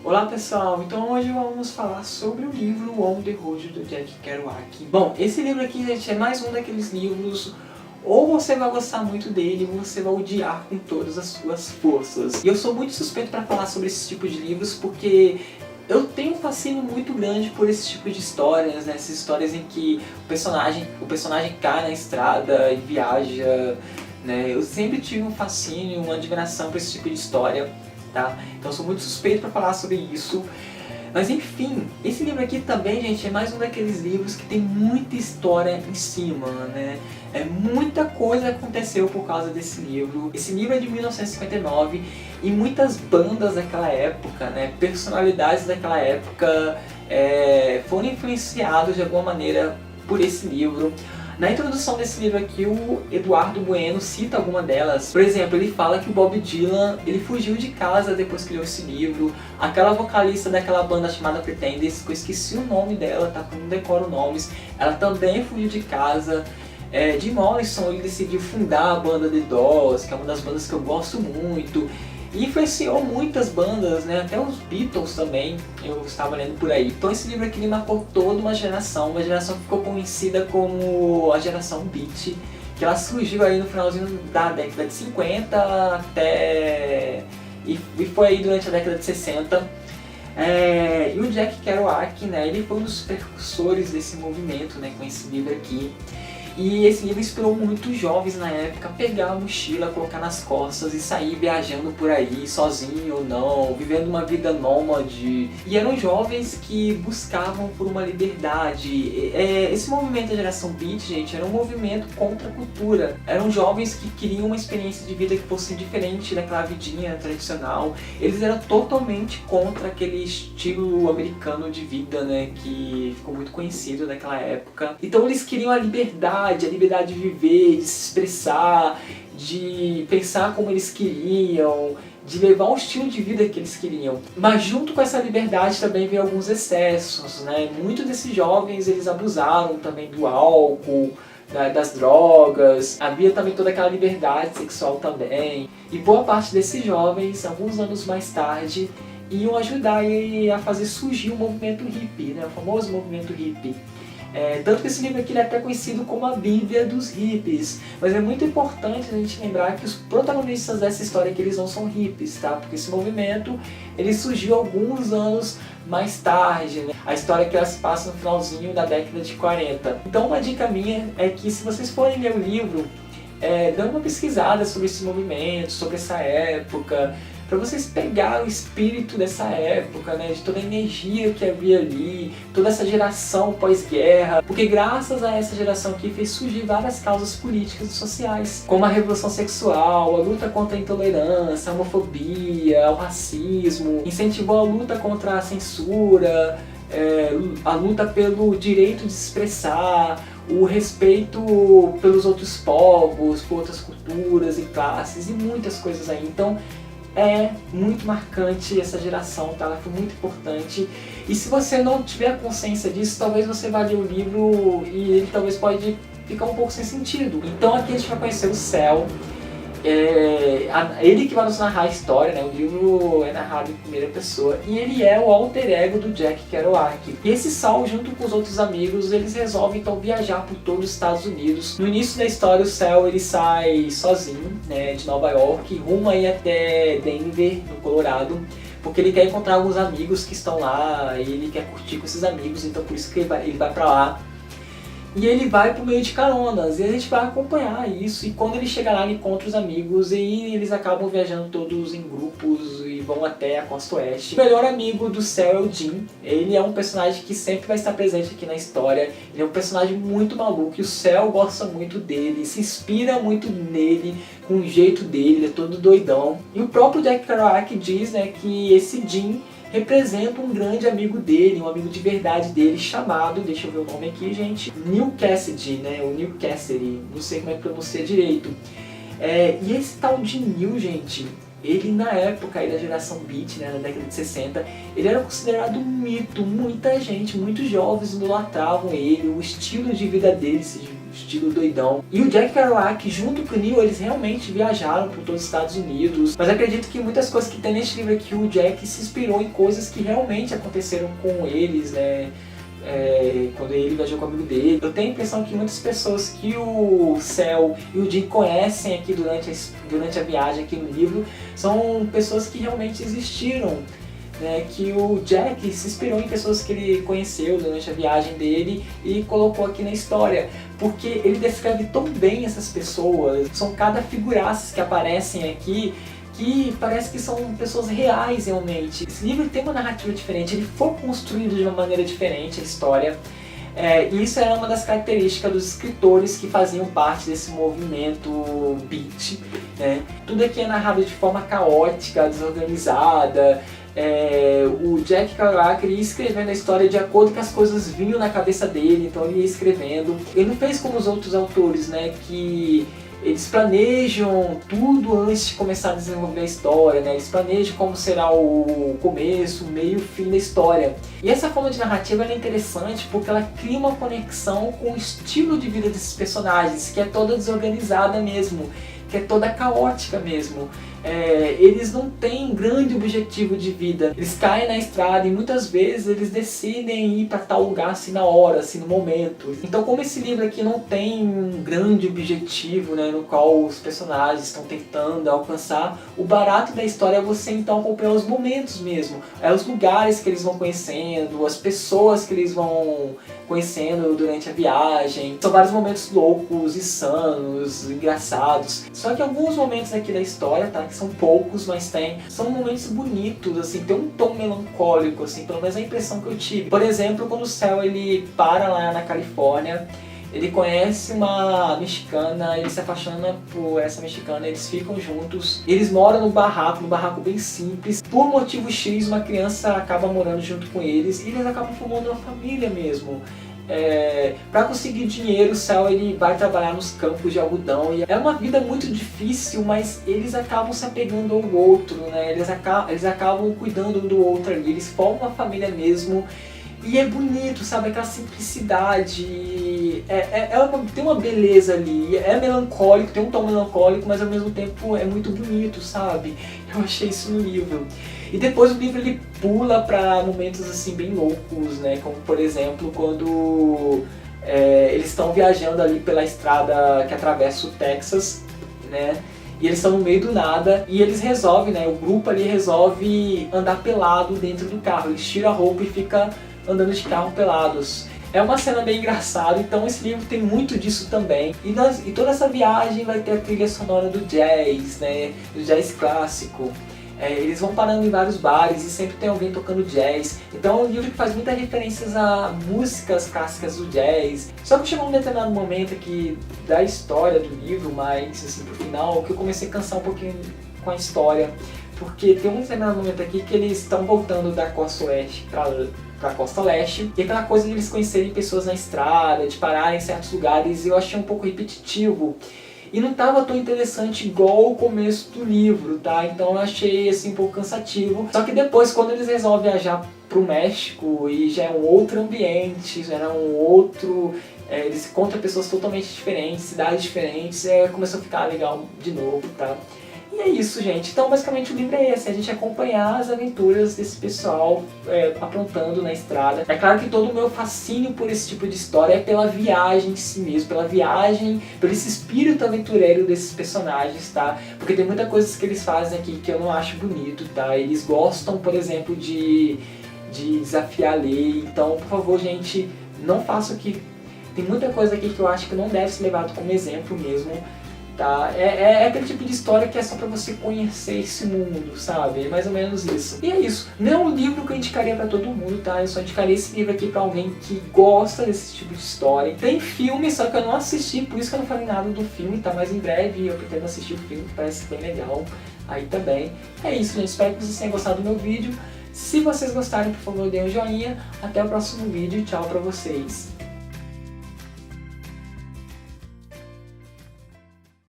Olá pessoal, então hoje vamos falar sobre o livro On the Road do Jack Kerouac. Bom, esse livro aqui, gente, é mais um daqueles livros, ou você vai gostar muito dele, ou você vai odiar com todas as suas forças. E eu sou muito suspeito para falar sobre esse tipo de livros, porque eu tenho um fascínio muito grande por esse tipo de histórias, né? Essas histórias em que o personagem cai na estrada e viaja, né? Eu sempre tive um fascínio, uma admiração por esse tipo de história. Tá? Então eu sou muito suspeito para falar sobre isso. Mas enfim, esse livro aqui também, gente, é mais um daqueles livros que tem muita história em cima, né? Muita coisa aconteceu por causa desse livro. Esse livro é de 1959 e muitas bandas daquela época, né, personalidades daquela época foram influenciados de alguma maneira por esse livro. Na introdução desse livro aqui, o Eduardo Bueno cita alguma delas. Por exemplo, ele fala que o Bob Dylan ele fugiu de casa depois que leu esse livro. Aquela vocalista daquela banda chamada Pretenders, que eu esqueci o nome dela, tá? Não decoro nomes. Ela também fugiu de casa. Jim Morrison ele decidiu fundar a banda The Doors, que é uma das bandas que eu gosto muito. E influenciou muitas bandas, né? Até os Beatles também, eu estava lendo por aí. Então esse livro aqui ele marcou toda uma geração que ficou conhecida como a geração Beat, que ela surgiu aí no finalzinho da década de 50 até... e foi aí durante a década de 60. E o Jack Kerouac, né, ele foi um dos precursores desse movimento, né, com esse livro aqui. E esse livro inspirou muitos jovens na época a pegar a mochila, colocar nas costas e sair viajando por aí, sozinho ou não, vivendo uma vida nômade. E eram jovens que buscavam por uma liberdade. Esse movimento da geração Beat, gente, era um movimento contra a cultura. Eram jovens que queriam uma experiência de vida que fosse diferente daquela vidinha tradicional. Eles eram totalmente contra aquele estilo americano de vida, né, que ficou muito conhecido naquela época. Então eles queriam a liberdade de viver, de se expressar, de pensar como eles queriam, de levar um estilo de vida que eles queriam. Mas junto com essa liberdade também veio alguns excessos, né? Muitos desses jovens eles abusaram também do álcool, das drogas, havia também toda aquela liberdade sexual também. E boa parte desses jovens, alguns anos mais tarde, iam ajudar a fazer surgir o movimento hippie, né? O famoso movimento hippie. Tanto que esse livro aqui ele é até conhecido como a Bíblia dos hippies. Mas é muito importante a gente lembrar que os protagonistas dessa história aqui eles não são hippies, tá? Porque esse movimento ele surgiu alguns anos mais tarde, né? A história que ela se passa no finalzinho da década de 40. Então uma dica minha é que se vocês forem ler o livro, dão uma pesquisada sobre esse movimento, sobre essa época, para vocês pegar o espírito dessa época, né, de toda a energia que havia ali, toda essa geração pós-guerra, porque graças a essa geração aqui fez surgir várias causas políticas e sociais, como a revolução sexual, a luta contra a intolerância, a homofobia, o racismo, incentivou a luta contra a censura, a luta pelo direito de se expressar, o respeito pelos outros povos, por outras culturas e classes e muitas coisas aí. Então é muito marcante essa geração, tá? Ela foi muito importante. E se você não tiver consciência disso, talvez você vá ler o livro e ele talvez pode ficar um pouco sem sentido. Então aqui a gente vai conhecer o Céu. Ele que vai nos narrar a história, né? O livro é narrado em primeira pessoa e ele é o alter ego do Jack Kerouac. E esse Saul, junto com os outros amigos, eles resolvem então viajar por todos os Estados Unidos. No início da história, o Céu ele sai sozinho, né, de Nova York, rumo aí até Denver, no Colorado, porque ele quer encontrar alguns amigos que estão lá e ele quer curtir com esses amigos, então por isso que ele vai pra lá. E ele vai por meio de caronas, e a gente vai acompanhar isso, e quando ele chega lá ele encontra os amigos, e eles acabam viajando todos em grupos e vão até a costa oeste. O melhor amigo do Céu é o Jim, ele é um personagem que sempre vai estar presente aqui na história, ele é um personagem muito maluco, e o Céu gosta muito dele, se inspira muito nele, com o jeito dele, ele é todo doidão. E o próprio Jack Kerouac diz, né, que esse Jim representa um grande amigo dele, um amigo de verdade dele, chamado, deixa eu ver o nome aqui, gente, Neil Cassidy, né, o Neil Cassidy, não sei como é que pronuncia direito. E esse tal de Neil, gente, ele na época aí da geração Beat, né, na década de 60, ele era considerado um mito, muita gente, muitos jovens idolatravam ele, o estilo de vida dele, estilo doidão. E o Jack Kerouac, junto com o Neil, eles realmente viajaram por todos os Estados Unidos. Mas acredito que muitas coisas que tem nesse livro aqui, o Jack se inspirou em coisas que realmente aconteceram com eles, né? Quando ele viajou com o amigo dele. Eu tenho a impressão que muitas pessoas que o Cell e o Jim conhecem aqui durante a viagem aqui no livro são pessoas que realmente existiram, né? Que o Jack se inspirou em pessoas que ele conheceu durante a viagem dele e colocou aqui na história, porque ele descreve tão bem essas pessoas, são cada figuraças que aparecem aqui, que parece que são pessoas reais realmente. Esse livro tem uma narrativa diferente, ele foi construído de uma maneira diferente, a história. E isso era uma das características dos escritores que faziam parte desse movimento Beat, né? Tudo aqui é narrado de forma caótica, desorganizada. O Jack Kerouac ia escrevendo a história de acordo com as coisas vinham na cabeça dele, então ele ia escrevendo. Ele não fez como os outros autores, né, que eles planejam tudo antes de começar a desenvolver a história, né? Eles planejam como será o começo, o meio e o fim da história. E essa forma de narrativa é interessante porque ela cria uma conexão com o estilo de vida desses personagens, que é toda desorganizada mesmo, que é toda caótica mesmo. Eles não têm grande objetivo de vida, eles caem na estrada e muitas vezes eles decidem ir para tal lugar assim na hora, assim no momento. Então, como esse livro aqui não tem um grande objetivo, né, no qual os personagens estão tentando alcançar, o barato da história é você então acompanhar os momentos mesmo, os lugares que eles vão conhecendo, as pessoas que eles vão conhecendo durante a viagem. São vários momentos loucos, insanos, engraçados. Só que alguns momentos aqui da história, tá, que são poucos, mas são momentos bonitos, assim, tem um tom melancólico, assim, pelo menos a impressão que eu tive. Por exemplo, quando o Cell ele para lá na Califórnia, ele conhece uma mexicana, ele se apaixona por essa mexicana, eles ficam juntos, eles moram num barraco bem simples. Por motivo X, uma criança acaba morando junto com eles e eles acabam formando uma família mesmo. Para conseguir dinheiro, o Cell ele vai trabalhar nos campos de algodão e é uma vida muito difícil, mas eles acabam se apegando ao outro, né? Eles acabam cuidando um do outro ali, eles formam uma família mesmo. E é bonito, sabe? Aquela simplicidade, tem uma beleza ali, é melancólico, tem um tom melancólico, mas ao mesmo tempo é muito bonito, sabe? Eu achei isso no livro. E depois o livro ele pula para momentos assim bem loucos, né? Como por exemplo quando eles estão viajando ali pela estrada que atravessa o Texas, né? E eles estão no meio do nada e eles resolvem, né? O grupo ali resolve andar pelado dentro do carro. Eles tiram a roupa e ficam andando de carro pelados. É uma cena bem engraçada, então esse livro tem muito disso também. E toda essa viagem vai ter a trilha sonora do jazz, né? Do jazz clássico. Eles vão parando em vários bares e sempre tem alguém tocando jazz. Então é um livro que faz muitas referências a músicas clássicas do jazz. Só que chegou um determinado momento aqui da história do livro, mais assim pro final, que eu comecei a cansar um pouquinho com a história. Porque tem um determinado momento aqui que eles estão voltando da costa oeste pra costa leste, e aquela coisa de eles conhecerem pessoas na estrada, de pararem em certos lugares, eu achei um pouco repetitivo. E não estava tão interessante igual o começo do livro, tá? Então eu achei assim um pouco cansativo. Só que depois, quando eles resolvem viajar pro México, e já é um outro ambiente, já era um outro... eles encontram pessoas totalmente diferentes, cidades diferentes, começou a ficar legal de novo, tá? E é isso, gente. Então, basicamente, o livro é esse. A gente acompanhar as aventuras desse pessoal aprontando na estrada. É claro que todo o meu fascínio por esse tipo de história é pela viagem em si mesmo. Pela viagem, por esse espírito aventureiro desses personagens, tá? Porque tem muita coisa que eles fazem aqui que eu não acho bonito, tá? Eles gostam, por exemplo, de desafiar a lei. Então, por favor, gente, não façam aqui. Tem muita coisa aqui que eu acho que não deve ser levado como exemplo mesmo. Tá? É aquele tipo de história que é só pra você conhecer esse mundo, sabe? É mais ou menos isso. E é isso. Não é um livro que eu indicaria pra todo mundo, tá? Eu só indicaria esse livro aqui pra alguém que gosta desse tipo de história. Tem filme, só que eu não assisti, por isso que eu não falei nada do filme, tá? Mas em breve eu pretendo assistir o filme, que parece bem legal aí também. É isso, gente. Espero que vocês tenham gostado do meu vídeo. Se vocês gostarem, por favor, dê um joinha. Até o próximo vídeo. Tchau pra vocês.